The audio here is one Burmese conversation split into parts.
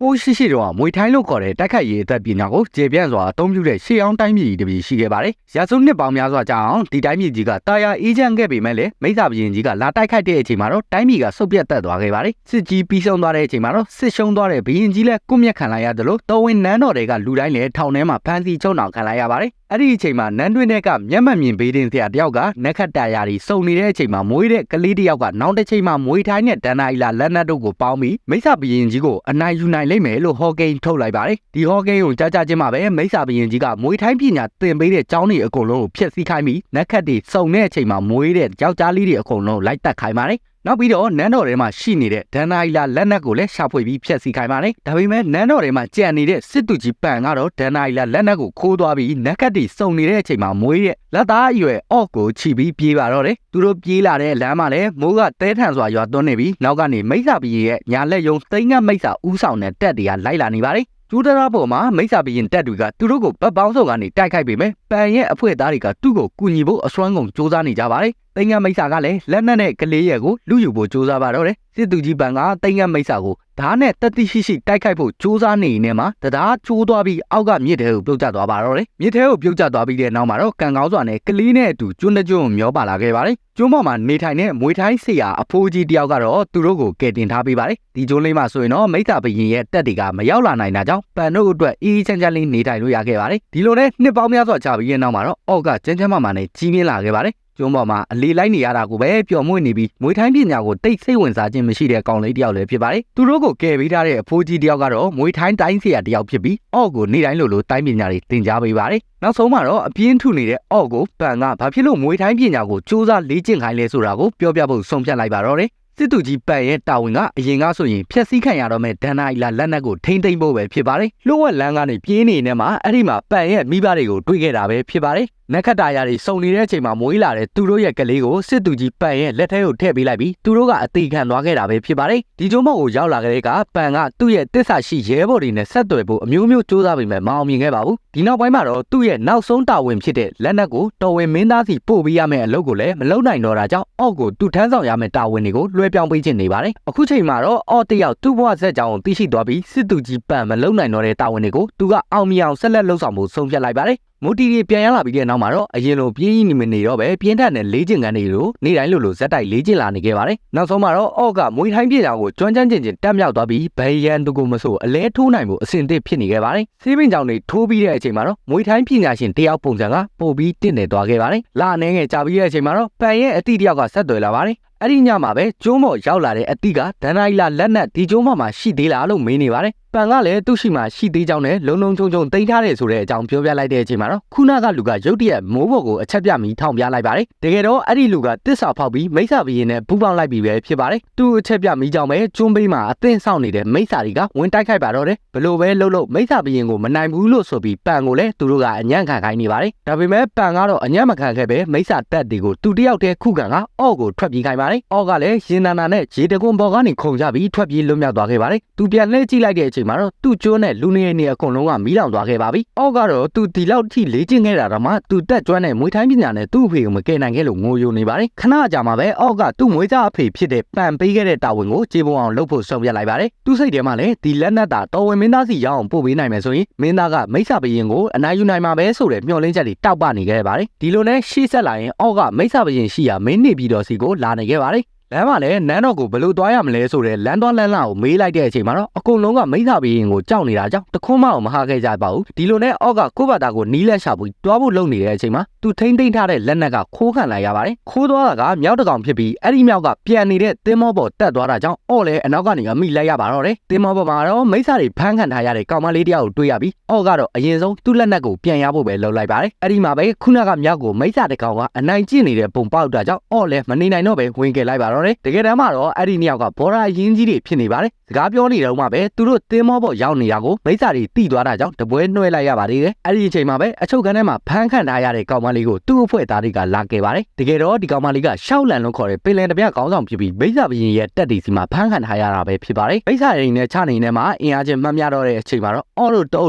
ပိုးရှိရှိတော့မွေထိုင်းလို့ခေါ်တဲ့တိုက်ခိုက်ရေးအသက်ပညာကိုကျေပြန့်စွာအသုံးပြုတဲ့ရှေးအောင်တိုင်းပြည်တပြည်ရှိခဲ့ပါတယ်။ရာစုနှစ်ပေါင်းများစွာကြာအောင်ဒီတိုင်းပြည်ကြီးကတာယာအေးချမ်းခဲ့ပေမဲ့လည်းမိစ္ဆာဘုရင်ကြီးကလာတိုက်ခိုက်တဲ့အချိန်မှာတော့တိုင်းပြည်ကဆုတ်ပြတ်တက်သွားခဲ့ပါတယ်။စစ်ကြီးပြီးဆုံးသွားတဲ့အချိန်မှာတော့စစ်ရှုံးသွားတဲ့ဘုရင်ကြီးလည်းကွမျက်ခံလိုက်ရတယ်လို့တော်ဝင်နန်းတော်တွေကလူတိုင်းလည်းထောင်ထဲမှာဖမ်းဆီးချုပ်နှောင်ခံလိုက်ရပါတယ်။အဲ့ဒီအချိန်မှာနန်းတွင်းထဲကမျက်မှန်မြင်ဘေးတင်ဆရာတယောက်ကနက်ခတ်တာယာတွေစုံနေတဲ့အချိန်မှာမွေးတဲ့ကလေးတယောက်ကနောက်တစ်ချိန်မှာမွေထိုင်းနဲ့ဒန်နာအီလာလက်နက်တို့ကိုပေါင်းပြီးမိစ္ဆာဘုရင်ကြီးကိုအနိုင်ယူနိုင်လိမ့်မယ်လို့ဟောကိန်းထုတ်လိုက်ပါတယ်။ဒီဟောကိန်းကိုကြားချင်းမှာပဲမိစ္ဆာဘုရင်ကြီးကမွေထိုင်းပညာသင်ပေးတဲ့ကျောင်းတွေအကုန်လုံးကိုဖျက်ဆီးခိုင်းပြီးနက်ခတ်တွေစုံတဲ့အချိန်မှာမွေးတဲ့ယောက်ျားလေးတွေအကုန်လုံးလိုက်တက်ခိုင်းပါတယ်။နောက်ပြီးတော့နန်းတော်ထဲမှာရှိနေတဲ့ဒန်နာအီလာလက်နက်ကိုလည်းရှာဖွေပြီးဖျက်ဆီးခိုင်းပါတယ်။ဒါပေမဲ့နန်းတော်ထဲမှာကြံနေတဲ့စစ်သူကြီးပန်ကတော့ဒန်နာအီလာလက်နက်ကိုခိုးသွားပြီးနက်ခတ်တွေစုံနေတဲ့အချိန်မှာမွေးတဲ့လက်သားအရွယ်အော့ကိုချီပြီးပြေးပါတော့တယ်။သူတို့ပြေးလာတဲ့လမ်းမှာလည်းမိုးကတဲထန်စွာရွာသွန်းနေပြီးနောက်ကနေမိစ္ဆာဘုရင်ရဲ့ညာလက်ယုံသိန်းငတ်မိစ္ဆာဦးဆောင်တဲ့တပ်တွေကလိုက်လာနေပါတယ်။ကျူးတရာပေါ်မှာမိစ္ဆာဘုရင်တပ်တွေကသူတို့ကိုဗတ်ပေါင်းစုံကနေတိုက်ခိုက်ပေမဲ့ပန်ရဲ့အဖွဲ့သားတွေကသူ့ကိုကူညီဖို့အစွမ်းကုန်စူးစမ်းနေကြပါတယ်။သိန်းငတ်မိစ္ဆာကလည်းလက်နက်နဲ့ကလေးရဲ့ကိုလူယူဖို့စူးစမ်းပါတော့တယ်။စစ်သူကြီးပန်ကသိန်းငတ်မိစ္ဆာကိုဓာတ်နဲ့တက်တိရှိတိုက်ခိုက်ဖို့စူးစမ်းနေနေမှာတရားကျိုးသွားပြီးအောက်ကမြစ်ထဲကိုပြုတ်ကျသွားပါတော့တယ်။မြစ်ထဲကိုပြုတ်ကျသွားပြီးတဲ့နောက်မှာတော့ကံကောင်းစွာနဲ့ကလေးနဲ့အတူကျွန်းတကျွန်းမျောပါလာခဲ့ပါတယ်။ကျွန်းပေါ်မှာနေထိုင်တဲ့မွေထိုင်းဆရာအဖိုးကြီးတယောက်ကတော့သူတို့ကိုကယ်တင်ထားပေးပါတယ်။ဒီကျွန်းလေးမှာဆိုရင်တော့မိစ္ဆာဘုရင်ရဲ့တပ်တွေကမရောက်လာနိုင်တာကြောင့်ပန်တို့အတွက်အေးချမ်းချမ်းလေးနေထိုင်လို့ရခဲ့ပါတယ်။ဒီလိုနဲ့နှစ်ပေါင်းများစွာကြာပြီးတဲ့နောက်မှာတော့အောက်ကကျန်းကျန်းမာမာနဲ့ကြီးမြင့်လာခဲ့ပါတယ်။ကျွန်းပေါ်မှာအလေးလိုက်နေရတာကိုပဲပျော်မွေ့နေပြီးမွေထိုင်းပညာကိုတိတ်ဆိတ်ဝင်စားခြင်းမရှိတဲ့ကောင်လေးတယောက်လည်းဖြစ်ပါတယ်။သူတို့ကိုကယ်ပေးထားတဲ့အဖိုးကြီးတယောက်ကတော့မွေထိုင်းတိုင်းဆရာတယောက်ဖြစ်ပြီးအော့ကိုနေတိုင်းလိုတိုင်းပညာတွေသင်ကြားပေးပါတယ်။နောက်ဆုံးမှာတော့အပြင်းထုနေတဲ့အော့ကိုပန်ကဘာဖြစ်လို့မွေထိုင်းပညာကိုစူးစမ်းလေ့ကျင့်ခိုင်းလဲဆိုတာကိုပြောပြဖို့ဆုံးဖြတ်လိုက်ပါတော့တယ်။စစ်သူကြီးပန်ရဲ့တာဝန်ကအရင်ကဆိုရင်ဖျက်ဆီးခံရတော့မဲ့ဒန်နာအီလာလက်နက်ကိုထိမ့်သိမ့်ဖို့ပဲဖြစ်ပါတယ်။လှုပ်ဝက်လန်းကနေပြေးနေနေမှာအဲ့ဒီမှာပန်ရဲ့မိဘတွေကိုတွေ့ခဲ့တာပဲဖြစ်ပါတယ်။နက်ခတ်တာယာတွေစုံနေတဲ့အချိန်မှာမွေးလာတဲ့သူတို့ရဲ့ကလေးကိုစစ်သူကြီးပန်ရဲ့လက်ထဲကိုထည့်ပေးလိုက်ပြီးသူတို့ကအသေးခံသွားခဲ့တာပဲဖြစ်ပါတယ်။ဒီကျုံးမောက်ကိုရောက်လာတဲ့ကပန်ကသူ့ရဲ့တစ္ဆာရှိရဲဘော်တွေနဲ့ဆက်သွယ်ဖို့အမျိုးမျိုးစူးစမ်းပေမဲ့မအောင်မြင်ခဲ့ပါဘူး။ဒီနောက်ပိုင်းမှာတော့သူ့ရဲ့နောက်ဆုံးတာဝန်ဖြစ်တဲ့လက်နက်ကိုတော်ဝင်မင်းသားစီပို့ပေးရမယ့်အလုပ်ကိုလည်းမလုပ်နိုင်တော့တာကြောင့်အော့ကိုသူထမ်းဆောင်ရမယ့်တာဝန်တွေကိုလွှဲပြောင်းပေးခြင်းနေပါတယ်။အခုချိန်မှာတော့အော့တယောက်သူ့ဘဝဆက်ကြောင်းကိုသိရှိသွားပြီးစစ်သူကြီးပန်မလုပ်နိုင်တော့တဲ့တာဝန်တွေကိုသူကအောင်မြင်အောင်ဆက်လက်လုပ်ဆောင်ဖို့ဆုံးဖြတ်လိုက်ပါတယ်။မူတီတွေပြန်ရလာပြီးတဲ့နောက်မှာတော့အရင်လိုပြင်းကြီးနေတော့ပဲပြင်းထန်တဲ့လေးကျင်ကန်တွေလိုနေတိုင်းလိုဇက်တိုက်လေးကျင်လာနေခဲ့ပါတယ်။နောက်ဆုံးမှာတော့အော့ကမွေထိုင်းပြည်တော်ကိုကျွမ်းကျင်တက်မြောက်သွားပြီးဘယ်ရန်သူကိုမဆိုအလဲထိုးနိုင်ဖို့အဆင်သင့်ဖြစ်နေခဲ့ပါတယ်။ဆေးပင်ကြောင်တွေထိုးပြီးတဲ့အချိန်မှာတော့မွေထိုင်းပညာရှင်တယောက်ပုံစံကပို့ပြီးတင့်နေသွားခဲ့ပါတယ်။လာအနေငယ်ကြာပြီးတဲ့အချိန်မှာတော့ပန်ရဲ့အတိတယောက်ကဆက်သွယ်လာပါတယ်။အဲ့ဒီညမှာပဲကျုံးမော်ရောက်လာတဲ့အတိကဒန်နာအီလာလက်နက်ဒီကျုံးမော်မှာရှိသေးလားလို့မေးနေပါတယ်။ပန်ကလည်းသူ့ရှိမှရှိသေးကြောင်းနဲ့လုံချုံတိမ့်ထားတယ်ဆိုတဲ့အကြောင်းပြောပြလိုက်တဲ့အချိန်မှာတော့ခုနကလူကရုတ်တရက်မိုးပေါ်ကိုအချက်ပြပြီးထောင်ပြလိုက်ပါတယ်။တကယ်တော့အဲ့ဒီလူကတစ္ဆာဖောက်ပြီးမိစ္ဆာဘုရင်နဲ့ပူးပေါင်းလိုက်ပြီးပဲဖြစ်ပါတယ်။သူ့အချက်ပြမိကြောင်းပဲကျွန်းပေးမှာအသင်းဆောင်နေတဲ့မိစ္ဆာတွေကဝင်တိုက်ခိုက်ပါတော့တယ်။ဘလို့ပဲလှုပ်မိစ္ဆာဘုရင်ကိုမနိုင်ဘူးလို့ဆိုပြီးပန်ကိုလည်းသူတို့ကအညံ့ခံခိုင်းနေပါတယ်။ဒါပေမဲ့ပန်ကတော့အညံ့မခံခဲ့ပဲမိစ္ဆာတက်တွေကိုသူတယောက်တည်းခုခံကအော့ကိုထွက်ပြေးခိုင်းပါတယ်။အော့ကလည်းရင်နာနာနဲ့ရေတကွန်ပေါ်ကနေခုန်ကြပြီးထွက်ပြေးလွတ်မြောက်သွားခဲ့ပါတယ်။သူပြန်လှည့်ကြည့်လိုက်တဲ့အချိန်မှာတော့သူ့ကျွန်းနဲ့လူနေနေအကုန်လုံးကမီးလောင်သွားခဲ့ပါပြီ။အော့ကတော့သူဒီလောက်ထိလေ့ကျင့်ခဲ့တာတော့မှသူတက်ကျွမ်းတဲ့မွေထိုင်းပညာနဲ့သူ့အဖေကိုမကယ်နိုင်ခဲ့လို့ငိုယိုနေပါတယ်။ခဏကြာမှပဲအော့ကသူ့မွေးစားအဖေဖြစ်တဲ့ပန်ပေးခဲ့တဲ့တာဝန်ကိုခြေပုံအောင်လုပ်ဖို့ဆုံးဖြတ်လိုက်ပါတယ်။သူ့စိတ်ထဲမှာလည်းဒီလက်နက်တာတော်ဝင်မင်းသားစီရောက်အောင်ပို့ပေးနိုင်မယ်ဆိုရင်မင်းသားကမိစ္ဆာဘုရင်ကိုအနိုင်ယူနိုင်မှာပဲဆိုတဲ့မျှော်လင့်ချက်တွေတောက်ပနေခဲ့ပါတယ်။ဒီလိုနဲ့ရှေ့ဆက်လာရင်အော့ကမိစ္ဆာဘုရင်ရှိရာမင်းနေပြည်တော်စီကိုလာနေခဲ့ပါတယ်။လမ်းမှာလည်းနန်းတော်ကိုဘယ်လိုသွားရမလဲဆိုတဲ့လမ်းသွားလမ်းလာကိုမေးလိုက်တဲ့အချိန်မှာတော့အကုန်လုံးကမိစ္ဆာဘုရင်ကိုကြောက်နေတာကြောင့်တခွန်းမအောင်မဟာခဲ့ကြပါဘူးဒီလိုနဲ့အော့ကကိုယ့်ဘာသာကိုနီးလက်ရှာပြီးတွားဖို့လုပ်နေတဲ့အချိန်မှာသူထိမ့်သိမ့်ထားတဲ့လက်နက်ကခိုးခံလိုက်ရပါတယ်ခိုးသွားတာကမြောက်တကောင်ဖြစ်ပြီးအဲ့ဒီမြောက်ကပြန်နေတဲ့သင်းမောပေါ်တက်သွားတာကြောင့်အော့လည်းအနောက်ကနေအမိလိုက်ရပါတော့တယ်သင်းမောပေါ်မှာတော့မိစ္ဆာတွေဖမ်းခံထားရတဲ့ကောင်မလေးတယောက်ကိုတွေ့ရပြီးအော့ကတော့အရင်ဆုံးသူ့လက်နက်ကိုပြန်ရဖို့ပဲလုပ်လိုက်ပါတယ်အဲ့ဒီမှာပဲခုနကမြောက်ကိုမိစ္ဆာတကောင်ကအနိုင်ကျင့်နေတဲ့ပုံပေါက်တာကြောင့်အော့လည်းမနေနိုင်တော့ပဲဝင်ခဲ့လိုက်ပါတော့တယ်တကယ်တမ်းမှာတော့အဲ့ဒီနှစ်ယောက်ကဘောရာရင်းကြီးတွေဖြစ်နေပါတယ်စကားပြောနေတော့မှပဲသူတို့သင်းမောပေါ်ရောက်နေတာကိုမိစ္ဆာတွေတိသွားတာကြောင့်တပွဲနှွှဲလိုက်ရပါသေးတယ်အဲ့ဒီအချိန်မှာပဲအချုပ်ခန်းထဲမှာဖမ်းခံထားရတဲ့ကောင်မလေးကိုသူ့အဖွဲ့သားတွေကလာခဲ့ပါတယ်တကယ်တော့ဒီကောင်မလေးကရှောက်လန်လို့ခေါ်တဲ့ပင်လယ်တပြခေါင်းဆောင်ဖြစ်ပြီးမိစ္ဆာဘုရင်ရဲ့တက်တီစီမှာဖမ်းခံထားရတာပဲဖြစ်ပါတယ်မိစ္ဆာရင်းနဲ့ချနေနဲ့မှာအင်အားချင်းမှတ်များတော့တဲ့အချိန်မှာတော့အော်တို့တအုပ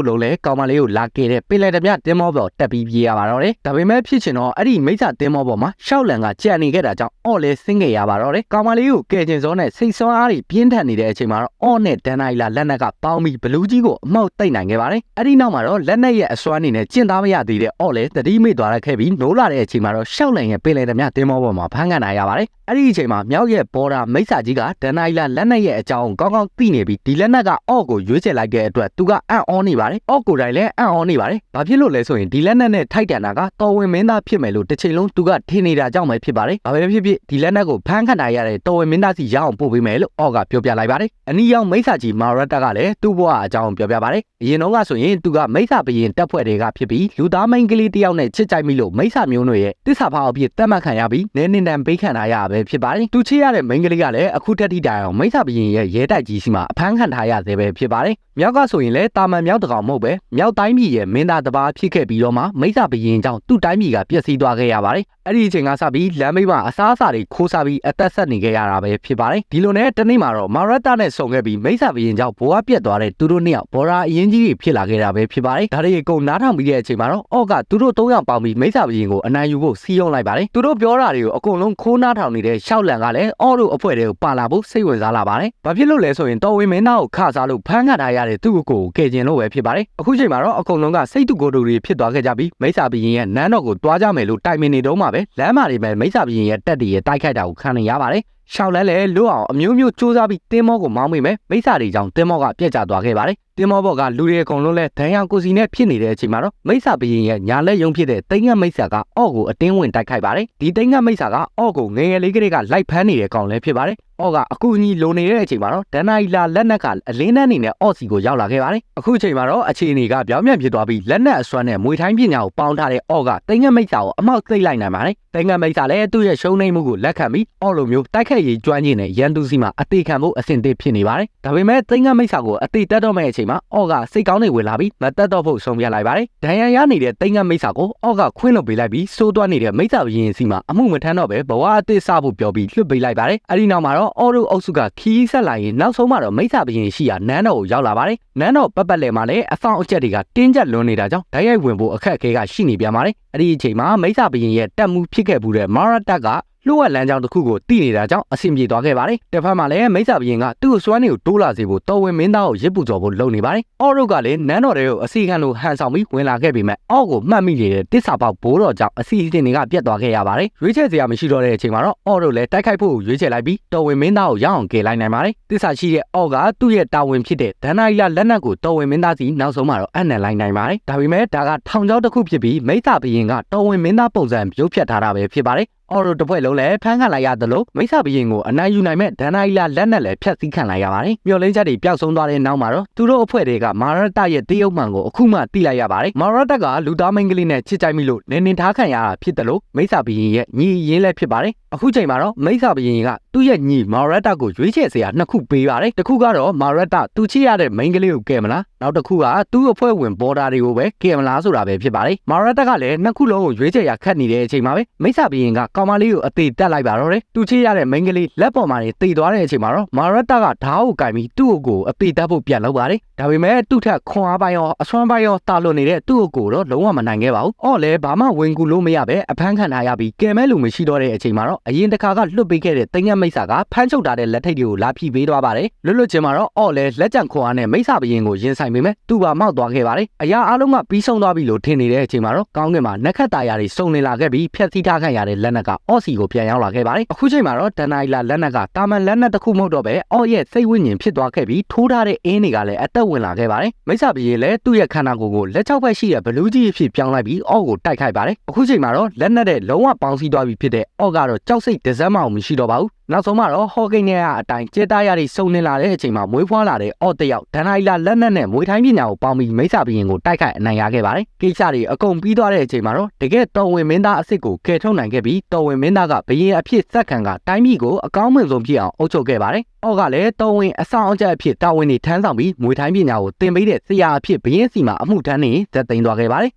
်လုံးလဲကောင်မလေးကိုလာခဲ့တဲ့ပင်လယ်တပြတင်းမောပေါ်တက်ပြီးပြေးရပါတော့တယ်ဒါပေမဲ့ဖြစ်ချင်တော့အဲ့ဒီမိစ္ဆာတင်းမောပေါ်မှာရှောက်လန်ကကြံနေခဲ့တာကြောင့်အော်လဲဆင်းခဲ့ရပါတော့တယ်ကောင်မလေးကိုကယ်ချင်စောနဲ့စိတ်ဆွမ်းအားတွေပြင်းထန်နေတဲ့အချိန်မှာတော့ အော့နဲ့ဒန်နိုင်လာလက်နက်ကပေါင်းပြီးဘလူးကြီးကိုအမောက်တိတ်နိုင်ခဲ့ပါတယ်။အဲ့ဒီနောက်မှာတော့လက်နက်ရဲ့အစွမ်းအနေနဲ့ကျင့်သားမရသေးတဲ့အော့လည်းသတိမေ့သွားခဲ့ပြီးနိုးလာတဲ့အချိန်မှာတော့ရှောက်လန်ရဲ့ပင်လယ်ဓမြတင်းမောပေါ်မှာဖမ်းခံနိုင်ရပါတယ်။အဲ့ဒီအချိန်မှာမြောက်ရဲ့ဘော်ဒါမိတ်ဆာကြီးကဒန်နိုင်လာလက်နက်ရဲ့အကြောင်းကောင်းကောင်းသိနေပြီးဒီလက်နက်ကအော့ကိုရွေးချယ်လိုက်တဲ့အတွက်သူကအံ့ဩနေပါတယ်။အော့ကိုယ်တိုင်လည်းအံ့ဩနေပါတယ်။ဘာဖြစ်လို့လဲဆိုရင်ဒီလက်နက်နဲ့ထိုက်တန်တာကတော်ဝင်မင်းသားဖြစ်မယ်လို့တစ်ချိန်လုံးသူကထင်နေတာကြောင့်ပဲဖြစ်ပါတယ်။ဘာပဲဖြစ်ဖြစ်ဒီလက်နက်ကိုဖမ်းခံနိုင်ရတဲ့တော်ဝင်မင်းသားစီရအောင်ပို့ပေးမယ်လို့အော့ကပြောပြလိုက်ပါတယ်။အနီးရောက်မိတ်ဆာကြီးမာရတ်တကလည်းသူ့ဘဝအကြောင်းပြောပြပါတယ်။အရင်တော့ကဆိုရင်သူကမိတ်ဆာဘရင်တပ်ဖွဲ့တွေကဖြစ်ပြီးလူသားမိန်းကလေးတယောက်နဲ့ချစ်ကြိုက်မိလို့မိတ်ဆာမျိုးတွေရဲ့တစ္ဆာဖောက်အဖြစ်တတ်မှတ်ခံရပြီးနည်းနည်းတန်ပေးခံထားရပဲဖြစ်ပါတယ်။သူချစ်ရတဲ့မိန်းကလေးကလည်းအခုတက်ထိတိုင်အောင်မိတ်ဆာဘရင်ရဲ့ရဲတိုက်ကြီးစီမှာအဖမ်းခံထားရသေးပဲဖြစ်ပါတယ်။မြောက်ကဆိုရင်လည်းတာမန်မြောက်တကောင်မဟုတ်ပဲမြောက်တိုင်းပြည်ရဲ့မင်းသားတစ်ပါးဖြစ်ခဲ့ပြီးတော့မှမိတ်ဆာဘရင်ကြောင့်သူ့တိုင်းပြည်ကပျက်စီးသွားခဲ့ရပါတယ်။အဲ့ဒီအချိန်ကစပြီးလမ်းမိတ်မှာအစားအစာတွေခိုးစားပြီးအသက်ဆက်နေခဲ့ရတာပဲဖြစ်ပါတယ်။ဒီလိုနဲ့တနေ့မှာတော့မာရတ်တာနဲ့ဆုံခဲ့ပြီးမိတ်ဆာဘရင်ကြောင့်ဘဝပြတ်သွားတဲ့သူတို့နှစ်ယောက်ဘော်ရာအရင်ကြီးတွေဖြစ်လာခဲ့တာပဲဖြစ်ပါတယ်။ဒါတွေအကုန်နားထောင်ပြီးတဲ့အချိန်မှာတော့အော့ကသူတို့၃ယောက်ပေါင်းပြီးမိတ်ဆာဘရင်ကိုအနိုင်ယူဖို့စီးရုံးလိုက်ပါတယ်။သူတို့ပြောတာတွေကိုအကုန်လုံးခိုးနားထောင်နေတဲ့ရှောက်လန်ကလည်းအော့တို့အဖွဲ့တွေကိုပါလာဖို့စိတ်ဝင်စားလာပါတယ်။ဘာဖြစ်လို့လဲဆိုရင်တော်ဝင်မင်းသားကိုခစားလို့ဖမ်းခံထားရတဲ့သူ့ကိုကယ်ကျင်လို့ပဲဖြစ်ပါတယ်။အခုချိန်မှာတော့အကုန်လုံးကစိတ်တူကိုယ်တူတွေဖြစ်သွားခဲ့ကြပြီးမိတ်ဆာဘရင်ရဲ့နန်းတော်ကိုတွားကြမယ်လို့တိုင်ပင်နေတော့မှပဲလမ်းမှာတွေပဲမိတ်ဆာဘရင်ရဲ့တက်တွေရဲ့တိုက်ခိုက်တာကိုခံနေရပါတယ်။ရှောက်လန်းလည်းလွတ်အောင်အမျိုးမျိုးစူးစမ်းပြီးတင်းမောကိုမောင်းမိမယ်မိတ်ဆာတွေကြောင့်တင်းမောကပြက်ကျသွားခဲ့ပါတယ်။တင်းမောဘောကလူတွေအကုန်လုံးလဲဒဏ်ရာကိုစီနဲ့ဖြစ်နေတဲ့အချိန်မှာတော့မိတ်ဆာဘရင်ရဲ့ညာလက်ယုံဖြစ်တဲ့တိမ်ငတ်မိတ်ဆာကအော့ကိုအတင်းဝင်တိုက်ခိုက်ပါတယ်။ဒီတိမ်ငတ်မိတ်ဆာကအော့ကိုငယ်ငယ်လေးကလေးကလိုက်ဖမ်းနေတဲ့ကောင်လည်းဖြစ်ပါတယ်။အော့ကအကူအညီလိုနေတဲ့အချိန်မှာတော့ဒန်နိုင်လာလက်နက်ကအလင်းနှန်းနေနဲ့အော့စီကိုရောက်လာခဲ့ပါတယ်။အခုချိန်မှာတော့အခြေအနေကပြောင်းပြန်ဖြစ်သွားပြီးလက်နက်အစွမ်းနဲ့မွေထိုင်းပညာကိုပေါင်းထားတဲ့အော့ကတိမ်ငတ်မိတ်ဆာကိုအမောက်သိမ့်လိုက်နိုင်ပါတယ်။တိမ်ငတ်မိတ်ဆာလည်းသူ့ရဲ့ရှုံးနိမ့်မှုကိုလက်ခံပြီးအော့လိုမျိုးတိုက်ခိုက်ရေးကျွမ်းကျင်တဲ့ရန်သူစီမှာအသေးခံဖို့အဆင်သင့်ဖြစ်နေပါတယ်။ဒါပေမဲ့တိမ်ငတ်မိတ်ဆာကိုအသေးတက်တော့မဲ့အချိန်မှာအော့ကစိတ်ကောင်းနေဝင်လာပြီးမတက်တော့ဖို့ဆုံးဖြတ်လိုက်ပါတယ်။ဒဏ်ရာရနေတဲ့တိမ်ငတ်မိတ်ဆာကိုအော့ကခွင့်လွှတ်ပေးလိုက်ပြီးစိုးသွားနေတဲ့မိတ်ဆာဘရင်စီမှာအမှုမထမ်းတော့ပဲဘဝအသေးစဖို့ပြောပြီးလွှတ်ပေးလိုက်ပါတယ်။အဲဒီနောက်မှာတော့အော်တို့အုပ်စုကခီးဆက်လာရင်နောက်ဆုံးမှာတော့မိတ်ဆာဘရင်ရှိရာနန်းတော်ကိုရောက်လာပါတယ်။နန်းတော်ပတ်ပတ်လည်မှာလည်းအဆောင်အကျက်တွေကတင်းကျပ်လွန်နေတာကြောင့်ဓာတ်ရိုက်ဝင်ဖို့အခက်အခဲကရှိနေပြန်ပါတယ်။အဲဒီအချိန်မှာမိတ်ဆာဘရင်ရဲ့တက်မှုဖြစ်ခဲ့မှုတဲ့မာရတ်တက်ကလှုပ်ဝက်လမ်းကြောင်းတစ်ခုကိုတည်နေတာကြောင့်အဆင်ပြေသွားခဲ့ပါတယ်။တစ်ဖက်မှာလည်းမိတ်ဆာဘရင်ကသူ့ကိုစွမ်းနေကိုတိုးလာစေဖို့တော်ဝင်မင်းသားကိုရစ်ပူကြော်ဖို့လုပ်နေပါတယ်။အော်တို့ကလည်းနန်းတော်တွေကိုအစီခံလိုဟန်ဆောင်ပြီးဝင်လာခဲ့ပေမဲ့အော့ကိုမှတ်မိနေတဲ့တစ္ဆာပေါက်ဘိုးတော်ကြောင့်အစီအစဉ်တွေကပြတ်သွားခဲ့ရပါတယ်။ရွေးချယ်စရာမရှိတော့တဲ့အချိန်မှာတော့အော်တို့လည်းတိုက်ခိုက်ဖို့ရွေးချယ်လိုက်ပြီးတော်ဝင်မင်းသားကိုရအောင်ကယ်လိုက်နိုင်ပါတယ်။တစ္ဆာရှိတဲ့အော့ကသူ့ရဲ့တာဝန်ဖြစ်တဲ့ဒန်နိုင်လာလက်နက်ကိုတော်ဝင်မင်းသားစီနောက်ဆုံးမှာတော့အနံလိုက်နိုင်ပါတယ်။ဒါပေမဲ့ဒါကထောင်ချောက်တစ်ခုဖြစ်ပြီးမိတ်ဆာဘရင်ကတော်ဝင်မင်းသားပုံစံပြုတ်ဖြတ်ထားတာပဲဖြစ်ပါတယ်။အော်တို့တစ်ဖွဲ့လုံးလည်းဖမ်းခံလိုက်ရတယ်လို့မိတ်ဆာဘရင်ကိုအနိုင်ယူနိုင်မဲ့ဒန်နိုင်လာလက်နက်လည်းဖျက်ဆီးခံလိုက်ရပါတယ်။မျော်လင့်ချက်တွေပျောက်ဆုံးသွားတဲ့နောက်မှာတော့သူတို့အဖွဲ့တွေကမာရတ်တရဲ့တေးရုပ်မှန်ကိုအခုမှသိလိုက်ရပါတယ်။မာရတ်တကလူသားမိန်းကလေးနဲ့ချစ်ကြိုက်မိလို့နေထားခံရတာဖြစ်တယ်လို့မိတ်ဆာဘရင်ရဲ့ညီရင်းလည်းဖြစ်ပါတယ်။အခုချိန်မှာတော့မိတ်ဆာဘရင်ကသူ့ရဲ့ညီမာရတ်တကိုရွေးချယ်စရာနှစ်ခုပေးပါတယ်။တစ်ခုကတော့မာရတ်တသူချစ်ရတဲ့မိန်းကလေးကိုကယ်မလား။နောက်တစ်ခုကသူ့အဖွဲ့ဝင်ဘော်ဒါတွေကိုပဲကယ်မလားဆိုတာပဲဖြစ်ပါတယ်။မာရတ်တကလည်းနှစ်ခုလုံးကိုရွေးချယ်ရခက်နေတဲ့အချိန်မှာပဲမိတ်ဆာဘရင်ကကောင်မလေးကိုအသေးတက်လိုက်ပါတော့တယ်သူချစ်ရတဲ့မိန်းကလေးလက်ပေါ်မှာနေတည်သွားတဲ့အချိန်မှာတော့မာရတ်တာကဓာတ်ကိုကင်ပြီးသူ့ကိုအသေးတက်ဖို့ပြန်လုပ်ပါတယ်ဒါပေမဲ့သူ့ထက်ခွန်အားပိုင်းရောအစွမ်းပိုင်းရောတာလွန်နေတဲ့သူ့ကိုတော့လုံးဝမနိုင်ခဲ့ပါဘူးအော်လည်းဘာမှဝင်ကူလို့မရပဲအဖမ်းခံထားရပြီးကယ်မဲလူမရှိတော့တဲ့အချိန်မှာတော့အရင်တစ်ခါကလွတ်ပေးခဲ့တဲ့တင်ငတ်မိတ်ဆာကဖမ်းချုပ်ထားတဲ့လက်ထိပ်တွေကိုလာဖြီးပေးသွားပါတယ်လွတ်ချင်းမှာတော့အော်လည်းလက်ကြံခွန်အားနဲ့မိတ်ဆာဘရင်ကိုရင်ဆိုင်ပေမဲ့သူ့ဘာမောက်သွားခဲ့ပါတယ်အရာအားလုံးကပြီးဆုံးသွားပြီလို့ထင်နေတဲ့အချိန်မှာတော့ကောင်းကင်မှာနက်ခတ်တာယာတွေစုံနေလာခဲ့ပြီးဖျက်ဆီးထားခံရတဲ့လက်နက်ကအော့စီကိုပြန်ရောက်လာခဲ့ပါတယ်အခုချိန်မှာတော့ဒန်နိုင်လာလက်နက်ကတာမန်လက်နက်တစ်ခုမဟုတ်တော့ပဲအော့ရဲ့စိတ်ဝိညာဉ်ဖြစ်သွားခဲ့ပြီးထိုးထားတဲ့အင်းတွေကလည်းအသက်ဝင်လာခဲ့ပါတယ်မိတ်ဆာဘရင်လည်းသူ့ရဲ့ခန္ဓာကိုယ်ကိုလက်ချောက်ဘက်ရှိတဲ့ဘလူးကြီးအဖြစ်ပြောင်းလိုက်ပြီးအော့ကိုတိုက်ခိုက်ပါတယ်အခုချိန်မှာတော့လက်နက်တဲ့လုံးဝပေါင်းစည်းသွားပြီဖြစ်တဲ့အော့ကတော့ကြောက်စိတ်ဒဇက်မအောင်မရှိတော့ပါဘူးနောက်ဆုံးမှာတော့ဟော့ကိန်းနဲ့အတိုင်းကျေတားရည်စုံနေလာတဲ့အချိန်မှာမွေးဖွားလာတဲ့အော့တယောက်ဒန်နိုင်လာလက်နက်နဲ့မွေးထိုင်းပညာကိုပေါင်းပြီးမိတ်ဆာဘရင်ကိုတိုက်ခိုက်အနိုင်ရခဲ့ပါတယ်ကိစ္စတွေအကုန်ပြီးသွားတဲ့အချိန်မှာတော့တကယ်တော်ဝင်မင်းသားအစ်စ်ကိုကယ်ထုတ်နိုင်ခဲ့ပြီးတော်ဝင်မင်းသားကဘရင်အဖြစ်စက္ကန့်ကတိုင်းပြည်ကိုအကောင်းမြင်ဆုံးဖြစ်အောင်အုပ်ချုပ်ခဲ့ပါတယ်အော့ကလည်းတော်ဝင်အဆောင်အကျအဖြစ်တာဝန်တွေထမ်းဆောင်ပြီးမွေးထိုင်းပညာကိုတင်ပေးတဲ့ဆရာအဖြစ်ဘရင်စီမှာအမှုထမ်းနေသက်သိမ်းသွားခဲ့ပါတယ်